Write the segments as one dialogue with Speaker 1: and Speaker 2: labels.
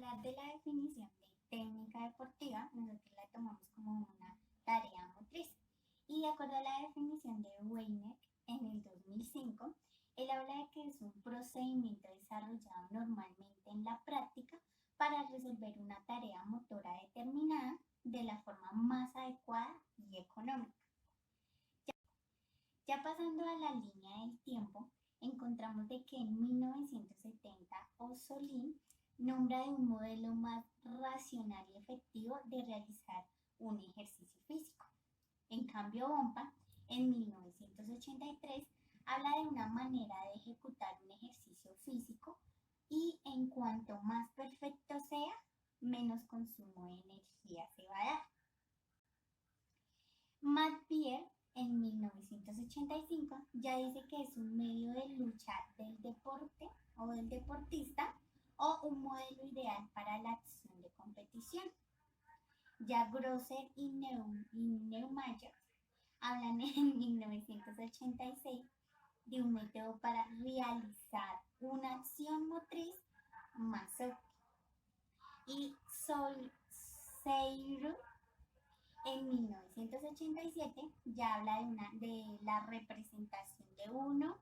Speaker 1: hablar de la definición de técnica deportiva, nosotros la tomamos como una tarea motriz. Y de acuerdo a la definición de Weineck en el 2005, él habla de que es un procedimiento desarrollado normalmente en la práctica para resolver una tarea motora determinada de la forma más adecuada y económica. Ya pasando a la línea del tiempo, encontramos de que en 1970 Ossolin nombra de un modelo más racional y efectivo de realizar un ejercicio físico. En cambio, Bompa, en 1983, habla de una manera de ejecutar un ejercicio físico y en cuanto más perfecto sea, menos consumo de energía se va a dar. Matt Beer en 1985 ya dice que es un medio de lucha del deporte o del deportista o un modelo ideal para la acción de competición. Ya Grosser y Neumayer hablan en 1986 de un método para realizar una acción motriz más óptima. Y Seiro en 1987 ya habla de la representación de uno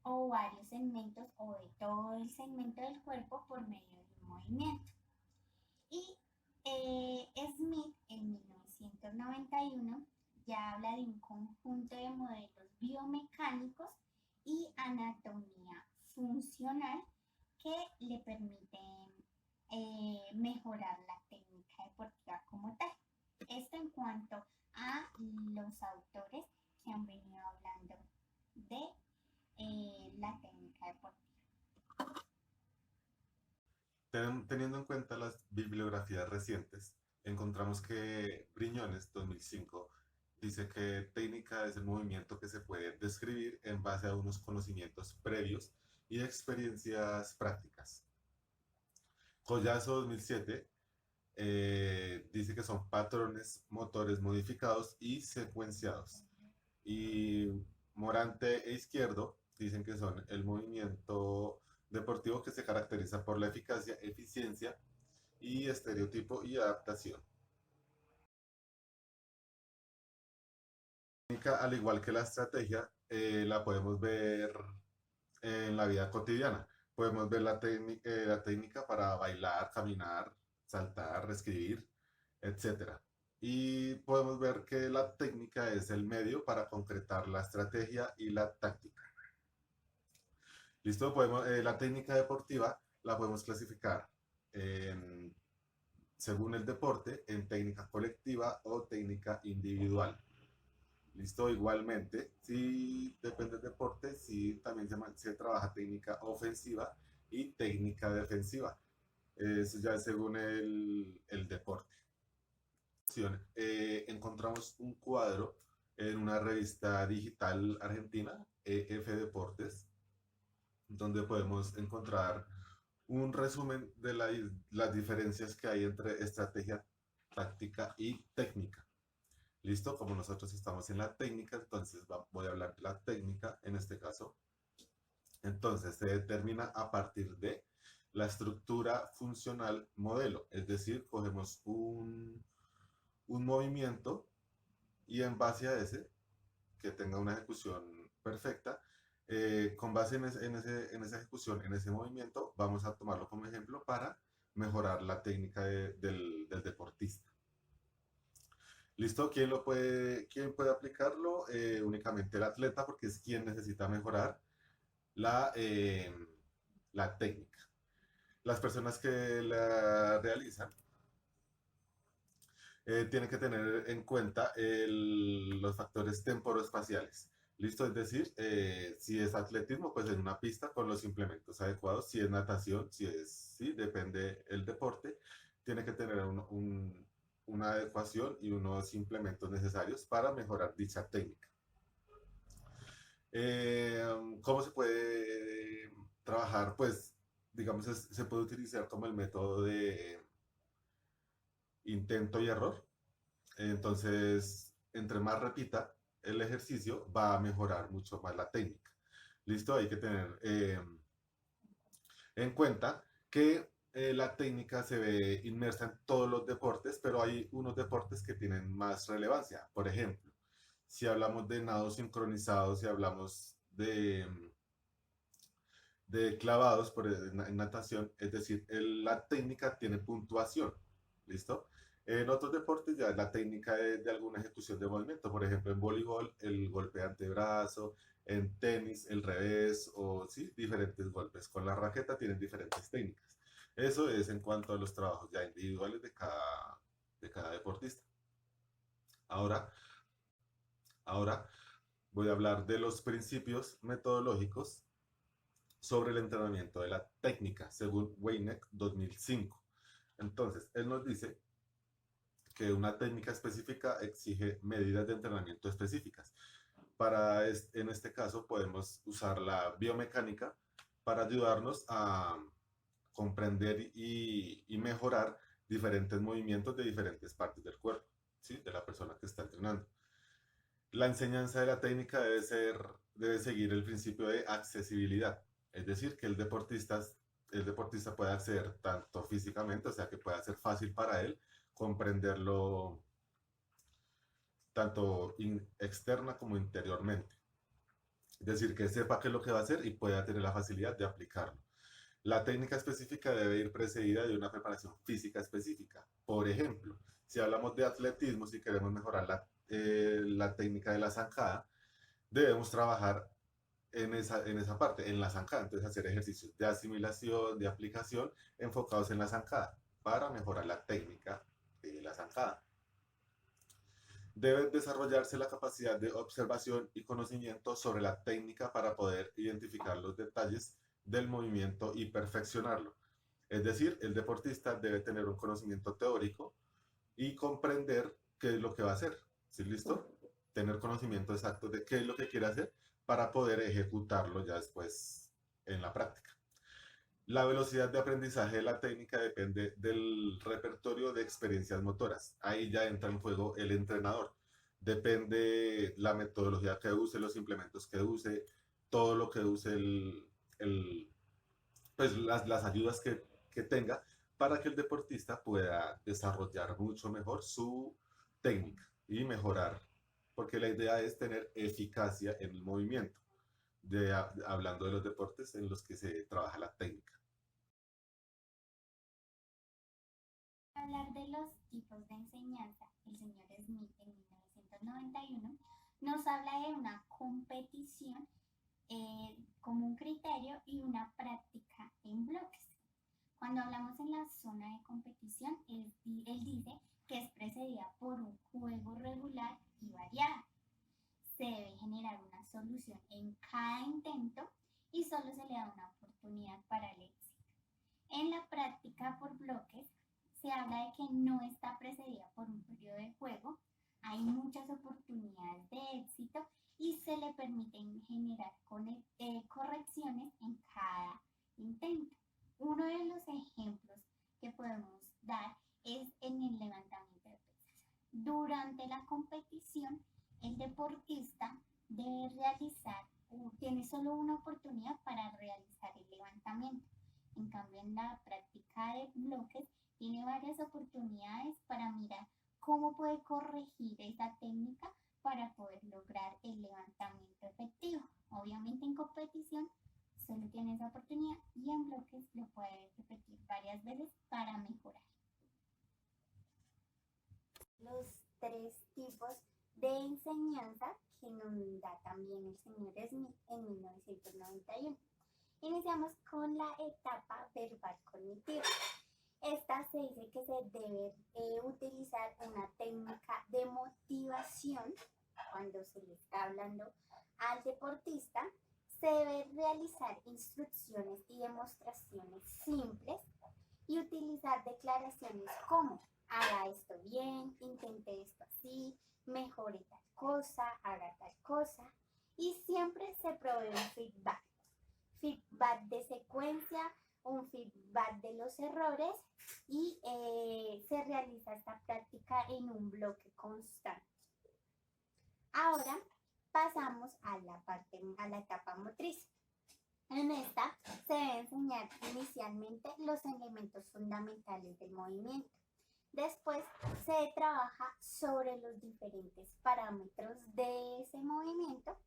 Speaker 1: o varios segmentos o de todo el segmento del cuerpo por medio de un movimiento. Y Smith en 1991 ya habla de un conjunto de modelos biomecánicos y anatomía funcional que le permiten mejorar la técnica deportiva como tal. Esto en cuanto a los autores que han venido hablando de la técnica deportiva.
Speaker 2: Teniendo en cuenta las bibliografías recientes, encontramos que Briñones, 2005, dice que técnica es el movimiento que se puede describir en base a unos conocimientos previos y experiencias prácticas. Collazo, 2007, dice que son patrones motores modificados y secuenciados. Y Morante e Izquierdo dicen que son el movimiento deportivo que se caracteriza por la eficacia, eficiencia y estereotipo y adaptación. Al igual que la estrategia, la podemos ver en la vida cotidiana. Podemos ver la técnica para bailar, caminar, saltar, escribir, etcétera. Y podemos ver que la técnica es el medio para concretar la estrategia y la táctica. ¿Listo? La técnica deportiva la podemos clasificar en, según el deporte en técnica colectiva o técnica individual. ¿Listo? Igualmente, si depende del deporte, sí también se trabaja técnica ofensiva y técnica defensiva. Eso ya es según el deporte. Encontramos un cuadro en una revista digital argentina, EF Deportes, donde podemos encontrar un resumen de las diferencias que hay entre estrategia, táctica y técnica. ¿Listo? Como nosotros estamos en la técnica, entonces voy a hablar de la técnica en este caso. Entonces se determina a partir de la estructura funcional modelo, es decir, cogemos un movimiento y en base a ese, que tenga una ejecución perfecta, con base en esa ejecución, en ese movimiento, vamos a tomarlo como ejemplo para mejorar la técnica del deportista. ¿Listo? ¿Quién puede aplicarlo? Únicamente el atleta, porque es quien necesita mejorar la, eh, la técnica. Las personas que la realizan tienen que tener en cuenta los factores temporoespaciales. ¿Listo? Es decir, si es atletismo, pues en una pista con los implementos adecuados. Si es natación, sí, depende el deporte, tiene que tener una adecuación y unos implementos necesarios para mejorar dicha técnica. ¿Cómo se puede trabajar? Pues, digamos, se puede utilizar como el método de intento y error. Entonces, entre más repita el ejercicio, va a mejorar mucho más la técnica. ¿Listo? Hay que tener en cuenta que la técnica se ve inmersa en todos los deportes, pero hay unos deportes que tienen más relevancia. Por ejemplo, si hablamos de nado sincronizado, si hablamos de clavados en natación, es decir, la técnica tiene puntuación, ¿listo? En otros deportes ya la técnica es de alguna ejecución de movimiento, por ejemplo en voleibol el golpe de antebrazo, en tenis el revés o sí, diferentes golpes. Con la raqueta tienen diferentes técnicas. Eso es en cuanto a los trabajos ya individuales de cada deportista. Ahora, ahora voy a hablar de los principios metodológicos sobre el entrenamiento de la técnica, según Weineck 2005. Entonces, él nos dice que una técnica específica exige medidas de entrenamiento específicas. En este caso, podemos usar la biomecánica para ayudarnos a comprender y mejorar diferentes movimientos de diferentes partes del cuerpo, ¿sí? De la persona que está entrenando. La enseñanza de la técnica debe seguir el principio de accesibilidad, es decir, que el deportista pueda acceder tanto físicamente, o sea, que pueda ser fácil para él comprenderlo tanto externa como interiormente. Es decir, que sepa qué es lo que va a hacer y pueda tener la facilidad de aplicarlo. La técnica específica debe ir precedida de una preparación física específica. Por ejemplo, si hablamos de atletismo, si queremos mejorar la técnica de la zancada, debemos trabajar en esa parte, en la zancada. Entonces, hacer ejercicios de asimilación, de aplicación, enfocados en la zancada, para mejorar la técnica de la zancada. Debe desarrollarse la capacidad de observación y conocimiento sobre la técnica para poder identificar los detalles del movimiento y perfeccionarlo. Es decir, el deportista debe tener un conocimiento teórico y comprender qué es lo que va a hacer. ¿Sí, listo? Tener conocimiento exacto de qué es lo que quiere hacer para poder ejecutarlo ya después en la práctica. La velocidad de aprendizaje de la técnica depende del repertorio de experiencias motoras. Ahí ya entra en juego el entrenador. Depende la metodología que use, los implementos que use, todo lo que use pues las ayudas que tenga para que el deportista pueda desarrollar mucho mejor su técnica y mejorar, porque la idea es tener eficacia en el movimiento, hablando de los deportes en los que se trabaja la técnica.
Speaker 1: Hablar de los tipos de enseñanza, el señor Smith en 1991 nos habla de una competición como un criterio y una práctica en bloques. Cuando hablamos en la zona de competición, él dice que es precedida por un juego regular y variado. Se debe generar una solución en cada intento y solo se le da una oportunidad para el éxito. En la práctica por bloques, se habla de que no está precedida por un periodo de juego, hay muchas oportunidades de éxito y se le permiten generar correcciones en cada intento. Uno de los ejemplos que podemos dar es en el levantamiento de pesas. Durante la competición, el deportista debe tiene solo una oportunidad para realizar el levantamiento. En cambio, en la práctica de bloques, tiene varias oportunidades para mirar cómo puede corregir esa técnica para poder lograr el levantamiento efectivo. Obviamente en competición solo tiene esa oportunidad y en bloques lo puede repetir varias veces para mejorar. Los tres tipos de enseñanza que nos da también el señor Smith en 1991. Iniciamos con la etapa verbal cognitiva. Esta se dice que se debe utilizar una técnica de motivación cuando se le está hablando al deportista. Se debe realizar instrucciones y demostraciones simples y utilizar declaraciones como haga esto bien, intente esto así, mejore tal cosa, haga tal cosa, y siempre se provee un feedback. Feedback de secuencia, un feedback de los errores y se realiza esta práctica en un bloque constante. Ahora pasamos a la etapa motriz. En esta se debe enseñar inicialmente los elementos fundamentales del movimiento. Después se trabaja sobre los diferentes parámetros de ese movimiento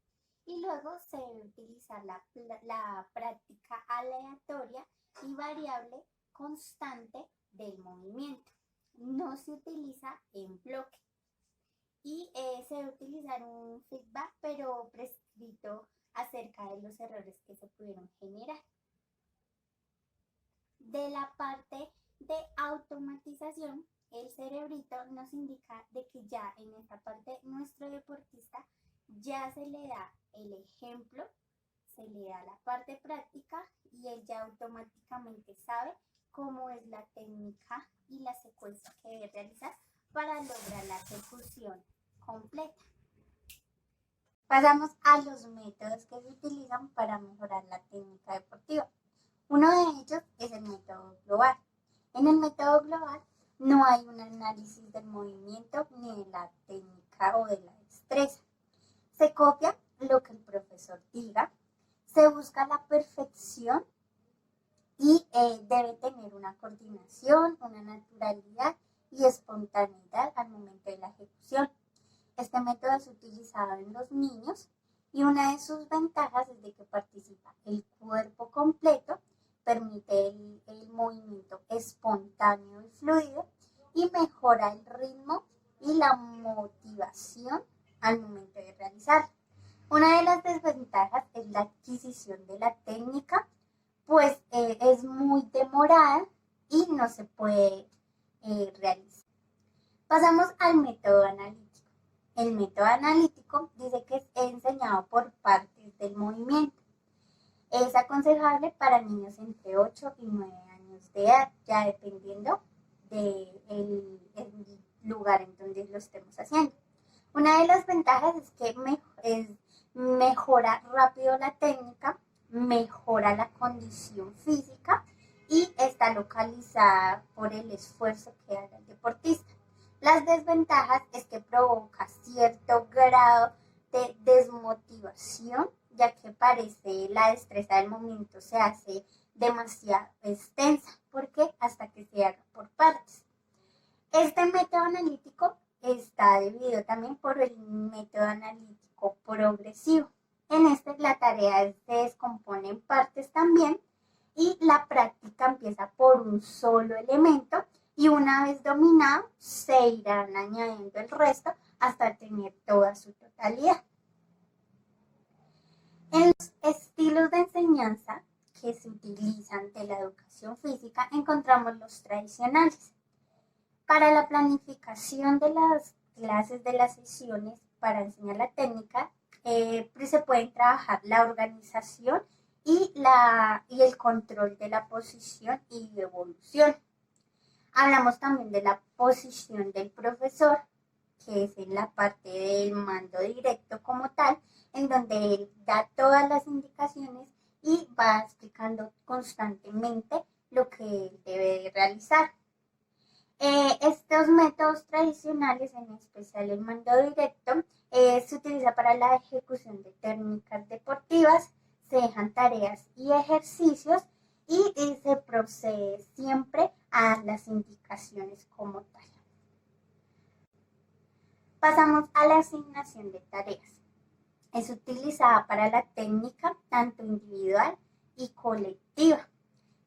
Speaker 1: y luego se debe utilizar la práctica aleatoria y variable constante del movimiento. No se utiliza en bloque y se debe utilizar un feedback pero prescrito acerca de los errores que se pudieron generar. De la parte de automatización, el cerebrito nos indica de que ya en esta parte nuestro deportista ya se le da el ejemplo, se le da la parte práctica y él ya automáticamente sabe cómo es la técnica y la secuencia que debe realizar para lograr la ejecución completa. Pasamos a los métodos que se utilizan para mejorar la técnica deportiva. Uno de ellos es el método global. En el método global no hay un análisis del movimiento ni de la técnica o de la destreza. Se copia lo que el profesor diga, se busca la perfección y debe tener una coordinación, una naturalidad y espontaneidad al momento de la ejecución. Este método es utilizado en los niños y una de sus ventajas es de que participa el cuerpo completo, permite el movimiento espontáneo y fluido y mejora el ritmo y la motivación al momento de realizarlo. Una de las desventajas es la adquisición de la técnica, pues es muy demorada y no se puede realizar. Pasamos al método analítico. El método analítico dice que es enseñado por partes del movimiento. Es aconsejable para niños entre 8 y 9 años de edad, ya dependiendo del lugar en donde lo estemos haciendo. Una de las ventajas es que mejora rápido la técnica, mejora la condición física y está localizada por el esfuerzo que haga el deportista. Las desventajas es que provoca cierto grado de desmotivación, ya que parece la destreza del movimiento se hace demasiado extensa, porque hasta que se haga por partes. Este método analítico está dividido también por el método analítico progresivo. En este la tarea se descompone en partes también y la práctica empieza por un solo elemento y una vez dominado se irán añadiendo el resto hasta tener toda su totalidad. En los estilos de enseñanza que se utilizan de la educación física encontramos los tradicionales. Para la planificación de las clases de las sesiones para enseñar la técnica, se pueden trabajar la organización y el control de la posición y evolución. Hablamos también de la posición del profesor, que es en la parte del mando directo como tal, en donde él da todas las indicaciones y va explicando constantemente lo que él debe de realizar. Estos métodos tradicionales, en especial el mando directo, se utiliza para la ejecución de técnicas deportivas, se dejan tareas y ejercicios y se procede siempre a las indicaciones como tal. Pasamos a la asignación de tareas. Es utilizada para la técnica tanto individual y colectiva.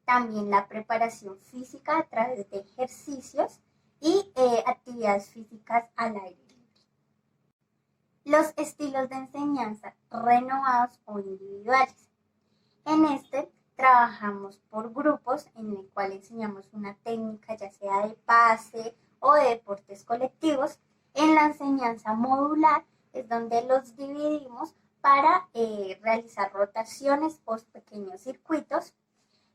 Speaker 1: También la preparación física a través de ejercicios y actividades físicas al aire libre. Los estilos de enseñanza renovados o individuales. En este trabajamos por grupos en el cual enseñamos una técnica ya sea de pase o de deportes colectivos. En la enseñanza modular es donde los dividimos para realizar rotaciones o pequeños circuitos.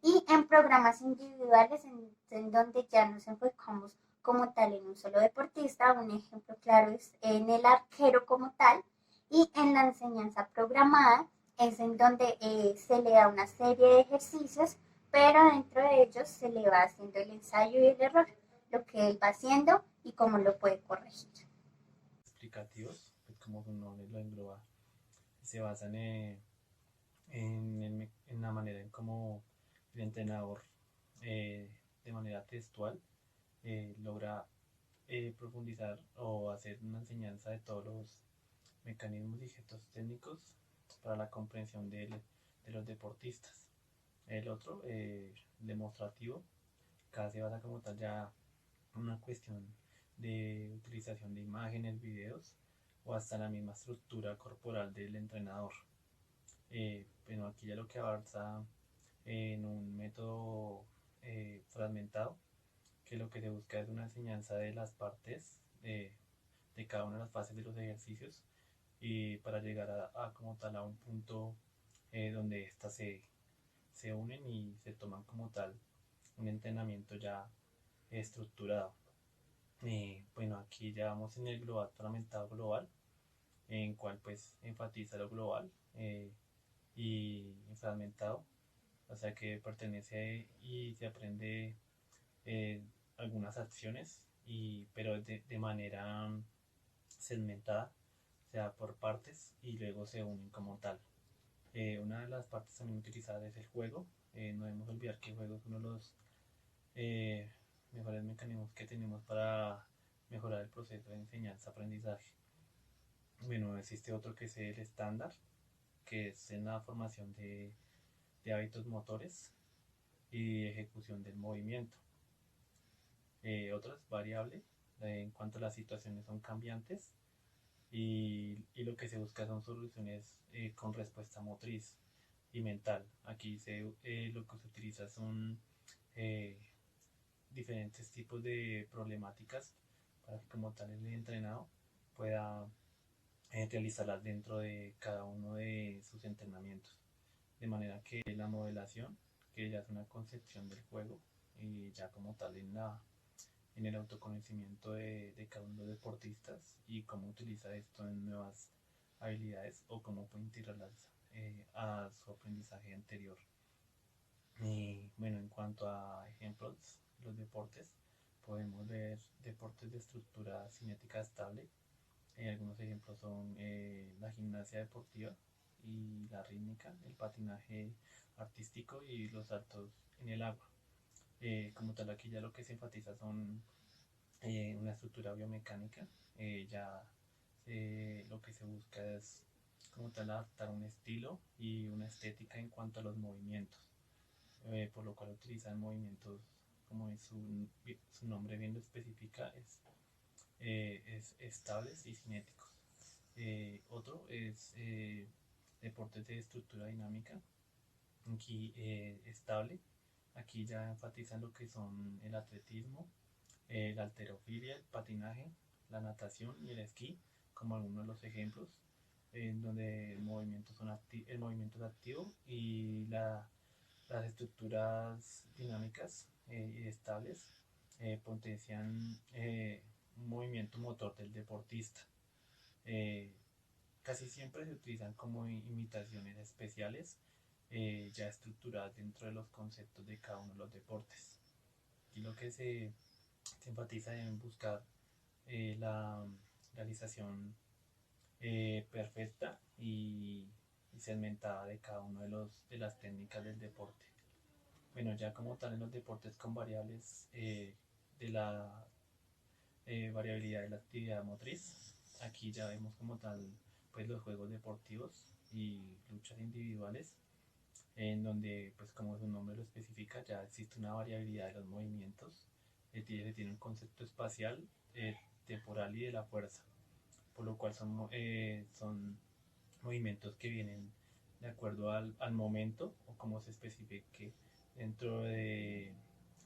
Speaker 1: Y en programas individuales en donde ya nos enfocamos como tal en un solo deportista, un ejemplo claro es en el arquero como tal, y en la enseñanza programada es en donde se le da una serie de ejercicios, pero dentro de ellos se le va haciendo el ensayo y el error, lo que él va haciendo y cómo lo puede corregir.
Speaker 3: Explicativos, pues como su nombre lo engloba, se basan en en la manera en cómo el entrenador de manera textual logra profundizar o hacer una enseñanza de todos los mecanismos y gestos técnicos para la comprensión de los deportistas. El otro, demostrativo, acá se basa como tal ya en una cuestión de utilización de imágenes, videos o hasta la misma estructura corporal del entrenador. Bueno, aquí ya lo que avanza en un método fragmentado, que lo que se busca es una enseñanza de las partes de cada una de las fases de los ejercicios y para llegar como tal a un punto donde éstas se unen y se toman como tal un entrenamiento ya estructurado. Bueno, aquí ya vamos en el global fragmentado global, en cual pues enfatiza lo global y fragmentado, o sea que pertenece y se aprende eh, algunas acciones, pero de manera segmentada, o sea, por partes y luego se unen como tal. Una de las partes también utilizadas es el juego. No debemos olvidar que el juego es uno de los eh, mejores mecanismos que tenemos para mejorar el proceso de enseñanza-aprendizaje. Bueno, existe otro que es el estándar, que es en la formación de hábitos motores y ejecución del movimiento. Otras variables en cuanto a las situaciones son cambiantes y lo que se busca son soluciones con respuesta motriz y mental. Aquí lo que se utiliza son eh, diferentes tipos de problemáticas para que como tal el entrenado pueda realizarlas dentro de cada uno de sus entrenamientos. De manera que la modelación, que ya es una concepción del juego, y ya como tal en el autoconocimiento de cada uno de los deportistas y cómo utiliza esto en nuevas habilidades o cómo puede integrarlas a su aprendizaje anterior. Y bueno, en cuanto a ejemplos, los deportes, podemos ver deportes de estructura cinética estable. Algunos ejemplos son la gimnasia deportiva y la rítmica, el patinaje artístico y los saltos en el agua. Como tal, aquí ya lo que se enfatiza son una estructura biomecánica. Ya lo que se busca es como tal adaptar un estilo y una estética en cuanto a los movimientos, por lo cual utilizan movimientos como su nombre bien lo especifica, es estables y cinéticos. Otro es deportes de estructura dinámica, aquí estable, aquí ya enfatizan lo que son el atletismo, la halterofilia, el patinaje, la natación y el esquí, como algunos de los ejemplos, en donde el movimiento es activo y las estructuras dinámicas y estables potencian un movimiento motor del deportista. Eh, Casi siempre se utilizan como imitaciones especiales ya estructuradas dentro de los conceptos de cada uno de los deportes. Y lo que se enfatiza en buscar la realización perfecta y segmentada de cada una de las técnicas del deporte. Bueno, ya como tal en los deportes con variables de la variabilidad de la actividad motriz, aquí ya vemos como tal pues los juegos deportivos y luchas individuales, en donde pues como su nombre lo especifica ya existe una variabilidad de los movimientos, tiene un concepto espacial, temporal y de la fuerza, por lo cual son movimientos que vienen de acuerdo al momento o como se especifique dentro de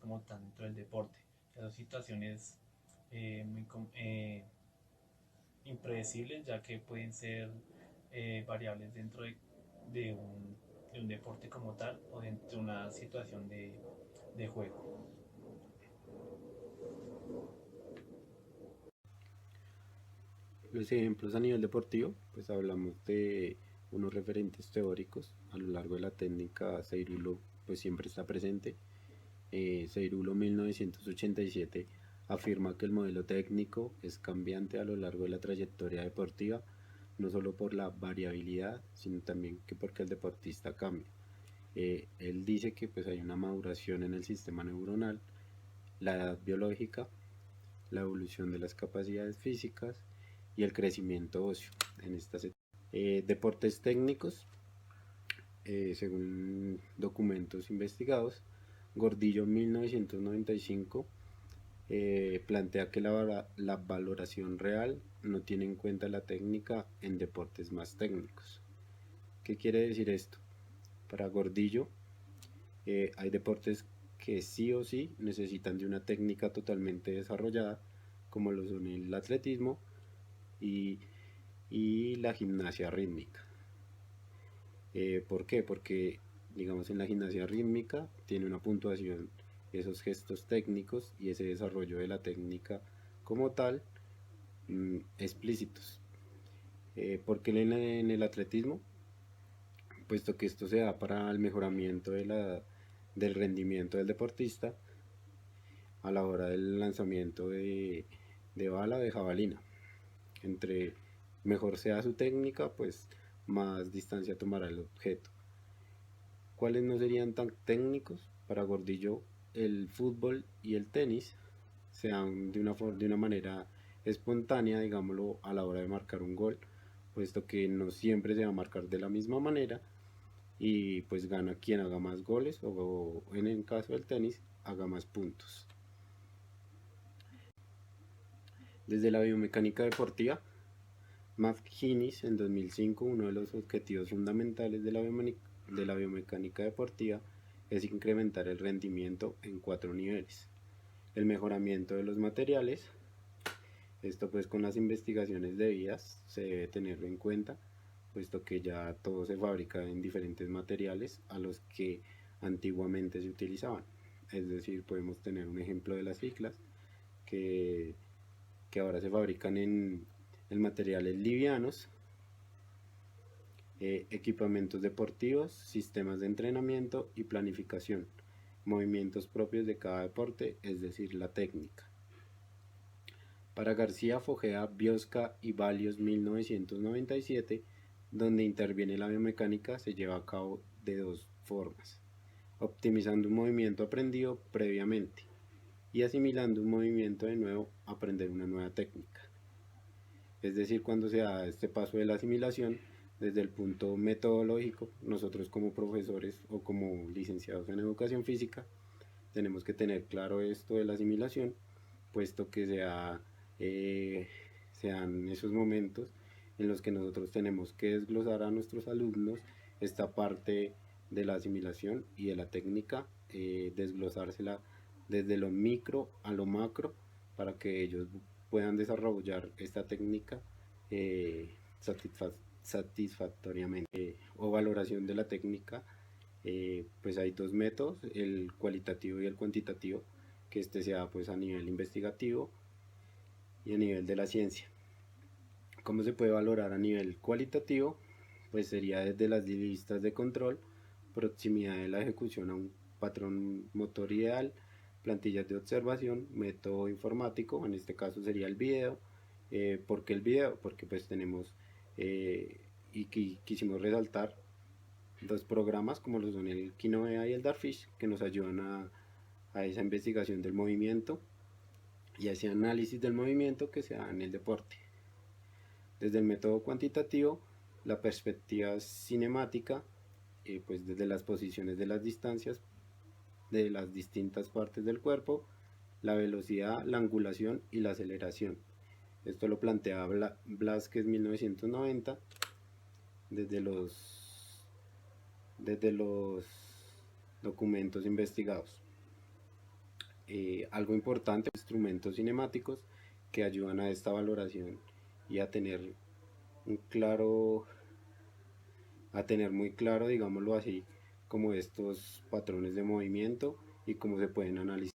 Speaker 3: como tal dentro del deporte. Esas situaciones muy impredecibles, ya que pueden ser variables dentro de un deporte como tal o dentro de una situación de juego.
Speaker 4: Los ejemplos a nivel deportivo, pues hablamos de unos referentes teóricos a lo largo de la técnica. Seirulo pues siempre está presente. Seirulo 1987 afirma que el modelo técnico es cambiante a lo largo de la trayectoria deportiva no solo por la variabilidad, sino también que porque el deportista cambia. Él dice que pues hay una maduración en el sistema neuronal, la edad biológica, la evolución de las capacidades físicas y el crecimiento óseo en estas etapas. Deportes técnicos, según documentos investigados, Gordillo 1995 plantea que la valoración real no tiene en cuenta la técnica en deportes más técnicos. ¿Qué quiere decir esto? Para Gordillo, hay deportes que sí o sí necesitan de una técnica totalmente desarrollada, como lo son el atletismo y la gimnasia rítmica. ¿Por qué? Porque, digamos, en la gimnasia rítmica tiene una puntuación, esos gestos técnicos y ese desarrollo de la técnica como tal, explícitos. ¿Por qué en el atletismo? Puesto que esto se da para el mejoramiento del rendimiento del deportista a la hora del lanzamiento de bala o de jabalina. Entre mejor sea su técnica, pues más distancia tomará el objeto. ¿Cuáles no serían tan técnicos? Para Gordillo, el fútbol y el tenis se dan de una manera espontánea, digámoslo, a la hora de marcar un gol, puesto que no siempre se va a marcar de la misma manera y pues gana quien haga más goles o en el caso del tenis haga más puntos. Desde la biomecánica deportiva, McInnes en 2005, uno de los objetivos fundamentales de la biomecánica deportiva es incrementar el rendimiento en 4 niveles. El mejoramiento de los materiales, esto pues con las investigaciones debidas se debe tenerlo en cuenta, puesto que ya todo se fabrica en diferentes materiales a los que antiguamente se utilizaban. Es decir, podemos tener un ejemplo de las ciclas que ahora se fabrican en materiales livianos, equipamientos deportivos, sistemas de entrenamiento y planificación, movimientos propios de cada deporte, es decir, la técnica. Para García, Fogea, Biosca y Valios 1997, donde interviene la biomecánica, se lleva a cabo de dos formas: optimizando un movimiento aprendido previamente y asimilando un movimiento de nuevo a aprender una nueva técnica. Es decir, cuando se da este paso de la asimilación, desde el punto metodológico, nosotros como profesores o como licenciados en educación física, tenemos que tener claro esto de la asimilación, puesto que sean esos momentos en los que nosotros tenemos que desglosar a nuestros alumnos esta parte de la asimilación y de la técnica, desglosársela desde lo micro a lo macro para que ellos puedan desarrollar esta técnica satisfactoriamente. O valoración de la técnica, pues hay dos métodos, el cualitativo y el cuantitativo, que este se da pues a nivel investigativo y a nivel de la ciencia. ¿Cómo se puede valorar a nivel cualitativo? Pues sería desde las listas de control, proximidad de la ejecución a un patrón motor ideal, plantillas de observación, método informático, en este caso sería el video. ¿Por qué el video? Porque pues tenemos y quisimos resaltar dos programas como lo son el Kinovea y el Darfish, que nos ayudan a esa investigación del movimiento y a ese análisis del movimiento que se da en el deporte. Desde el método cuantitativo, la perspectiva cinemática, pues desde las posiciones de las distancias de las distintas partes del cuerpo, la velocidad, la angulación y la aceleración. Esto lo plantea Blázquez 1990 desde los documentos investigados. Algo importante, instrumentos cinemáticos que ayudan a esta valoración y a tener muy claro, digámoslo así, como estos patrones de movimiento y cómo se pueden analizar.